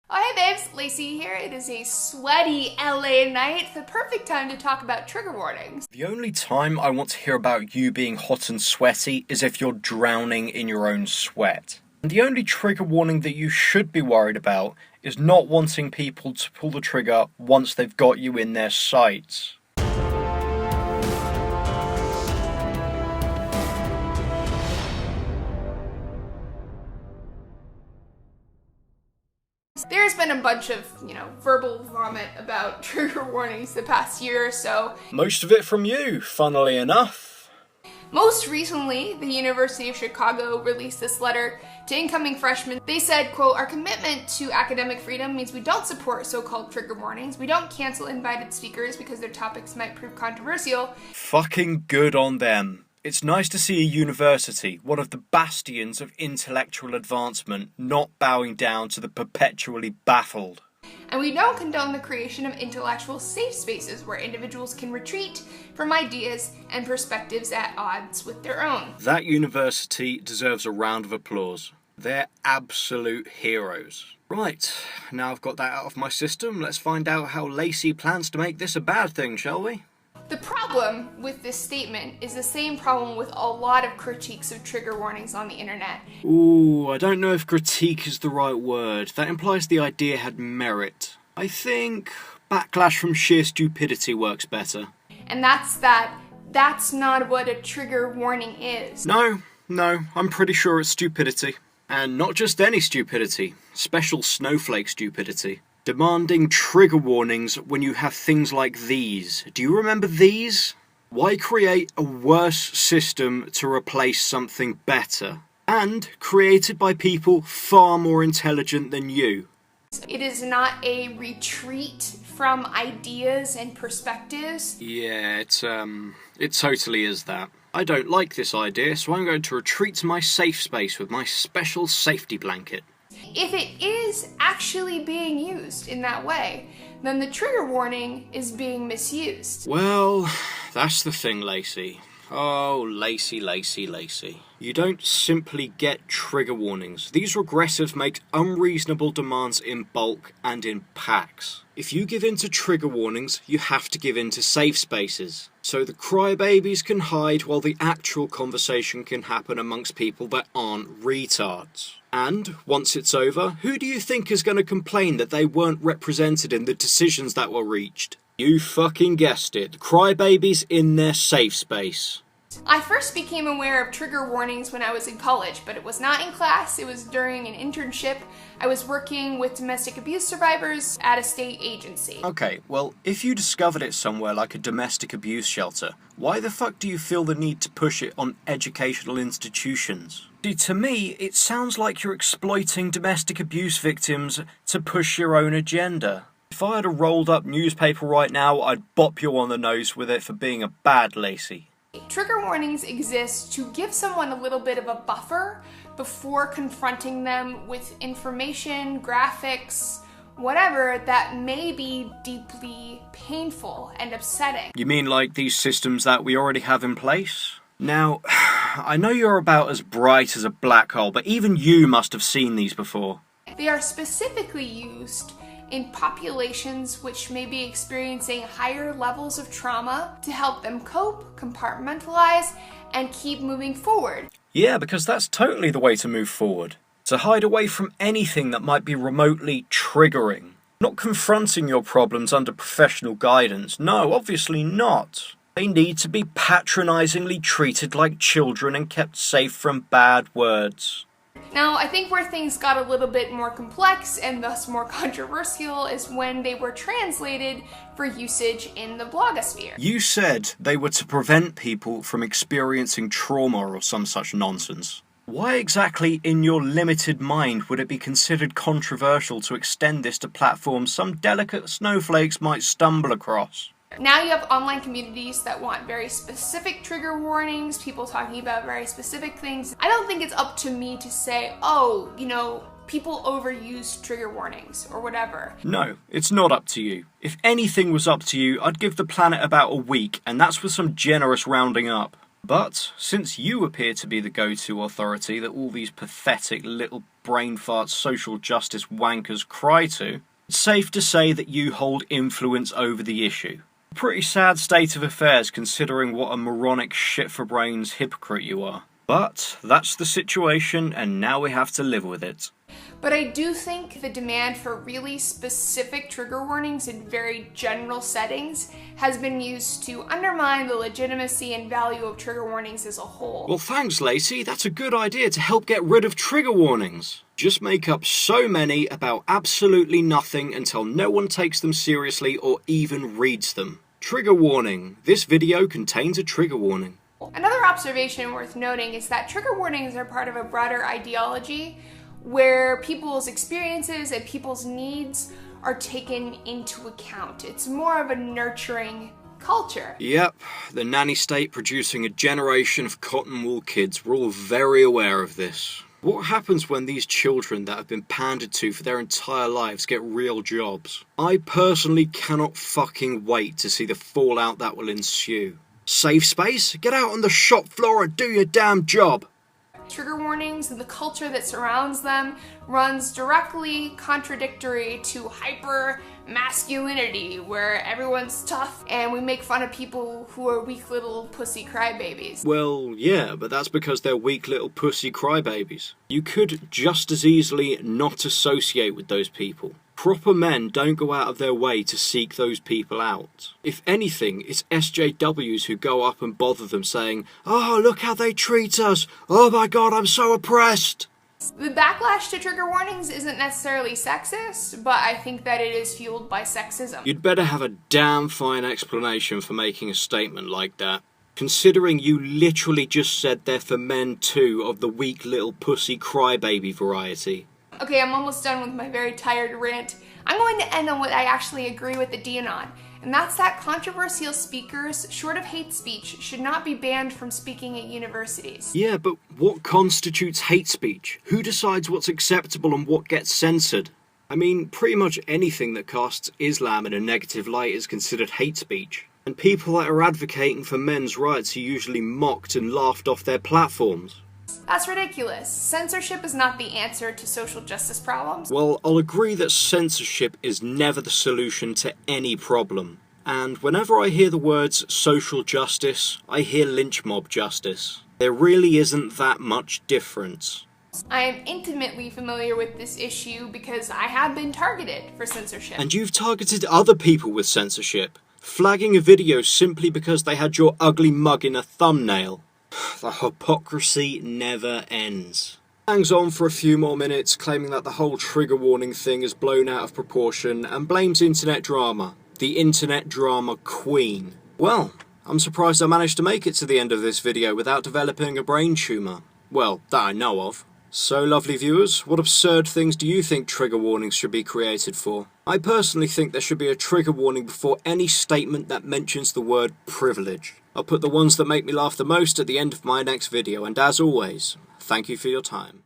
Oh hey babes, Laci here. It is a sweaty LA night, the perfect time to talk about trigger warnings. The only time I want to hear about you being hot and sweaty is if you're drowning in your own sweat. And the only trigger warning that you should be worried about is not wanting people to pull the trigger once they've got you in their sights. There's been a bunch of, verbal vomit about trigger warnings the past year or so. Most of it from you, funnily enough. Most recently, the University of Chicago released this letter to incoming freshmen. They said, quote, "Our commitment to academic freedom means we don't support so-called trigger warnings. We don't cancel invited speakers because their topics might prove controversial." Fucking good on them. It's nice to see a university, one of the bastions of intellectual advancement, not bowing down to the perpetually baffled. And we don't condone the creation of intellectual safe spaces where individuals can retreat from ideas and perspectives at odds with their own. That university deserves a round of applause. They're absolute heroes. Right, now I've got that out of my system, let's find out how Laci plans to make this a bad thing, shall we? The problem with this statement is the same problem with a lot of critiques of trigger warnings on the internet. Ooh, I don't know if critique is the right word. That implies the idea had merit. I think backlash from sheer stupidity works better. And that's not what a trigger warning is. No, I'm pretty sure it's stupidity. And not just any stupidity, special snowflake stupidity. Demanding trigger warnings when you have things like these. Do you remember these? Why create a worse system to replace something better? And created by people far more intelligent than you. It is not a retreat from ideas and perspectives. Yeah, it totally is that. I don't like this idea, so I'm going to retreat to my safe space with my special safety blanket. If it is actually being used in that way, then the trigger warning is being misused. Well, that's the thing, Laci. Oh, Laci. You don't simply get trigger warnings. These regressives make unreasonable demands in bulk and in packs. If you give in to trigger warnings, you have to give in to safe spaces. So the crybabies can hide while the actual conversation can happen amongst people that aren't retards. And, once it's over, who do you think is going to complain that they weren't represented in the decisions that were reached? You fucking guessed it. Crybabies in their safe space. I first became aware of trigger warnings when I was in college, but it was not in class, it was during an internship. I was working with domestic abuse survivors at a state agency. Okay, well, if you discovered it somewhere like a domestic abuse shelter, why the fuck do you feel the need to push it on educational institutions? See, to me, it sounds like you're exploiting domestic abuse victims to push your own agenda. If I had a rolled up newspaper right now, I'd bop you on the nose with it for being a bad Laci. Trigger warnings exist to give someone a little bit of a buffer before confronting them with information, graphics, whatever that may be deeply painful and upsetting. You mean like these systems that we already have in place? Now, I know you're about as bright as a black hole, but even you must have seen these before. They are specifically used in populations which may be experiencing higher levels of trauma to help them cope, compartmentalize, and keep moving forward. Yeah, because that's totally the way to move forward. To hide away from anything that might be remotely triggering. Not confronting your problems under professional guidance. No, obviously not. They need to be patronizingly treated like children and kept safe from bad words. Now, I think where things got a little bit more complex and thus more controversial is when they were translated for usage in the blogosphere. You said they were to prevent people from experiencing trauma or some such nonsense. Why exactly in your limited mind would it be considered controversial to extend this to platforms some delicate snowflakes might stumble across? Now you have online communities that want very specific trigger warnings, people talking about very specific things. I don't think it's up to me to say, oh, people overuse trigger warnings or whatever. No, it's not up to you. If anything was up to you, I'd give the planet about a week, and that's with some generous rounding up. But since you appear to be the go-to authority that all these pathetic little brain fart social justice wankers cry to, it's safe to say that you hold influence over the issue. A pretty sad state of affairs considering what a moronic shit-for-brains hypocrite you are. But that's the situation, and now we have to live with it. But I do think the demand for really specific trigger warnings in very general settings has been used to undermine the legitimacy and value of trigger warnings as a whole. Well, thanks, Laci. That's a good idea to help get rid of trigger warnings. Just make up so many about absolutely nothing until no one takes them seriously or even reads them. Trigger warning. This video contains a trigger warning. Another observation worth noting is that trigger warnings are part of a broader ideology where people's experiences and people's needs are taken into account. It's more of a nurturing culture. Yep, the nanny state producing a generation of cotton wool kids. We're all very aware of this. What happens when these children that have been pandered to for their entire lives get real jobs? I personally cannot fucking wait to see the fallout that will ensue. Safe space? Get out on the shop floor and do your damn job! Trigger warnings and the culture that surrounds them runs directly contradictory to hyper masculinity, where everyone's tough and we make fun of people who are weak little pussy crybabies. Well, yeah, but that's because they're weak little pussy crybabies. You could just as easily not associate with those people. Proper men don't go out of their way to seek those people out. If anything, it's SJWs who go up and bother them saying, "Oh, look how they treat us! Oh my god, I'm so oppressed!" The backlash to trigger warnings isn't necessarily sexist, but I think that it is fueled by sexism. You'd better have a damn fine explanation for making a statement like that, considering you literally just said they're for men too, of the weak little pussy crybaby variety. Okay, I'm almost done with my very tired rant. I'm going to end on what I actually agree with the Dean on, and that's that controversial speakers, short of hate speech, should not be banned from speaking at universities. Yeah, but what constitutes hate speech? Who decides what's acceptable and what gets censored? I mean, pretty much anything that casts Islam in a negative light is considered hate speech. And people that are advocating for men's rights are usually mocked and laughed off their platforms. That's ridiculous. Censorship is not the answer to social justice problems. Well, I'll agree that censorship is never the solution to any problem. And whenever I hear the words social justice, I hear lynch mob justice. There really isn't that much difference. I am intimately familiar with this issue because I have been targeted for censorship. And you've targeted other people with censorship, flagging a video simply because they had your ugly mug in a thumbnail. The hypocrisy never ends. Hangs on for a few more minutes, claiming that the whole trigger warning thing is blown out of proportion and blames internet drama. The internet drama queen. Well, I'm surprised I managed to make it to the end of this video without developing a brain tumour. Well, that I know of. So, lovely viewers, what absurd things do you think trigger warnings should be created for? I personally think there should be a trigger warning before any statement that mentions the word privilege. I'll put the ones that make me laugh the most at the end of my next video, and as always, thank you for your time.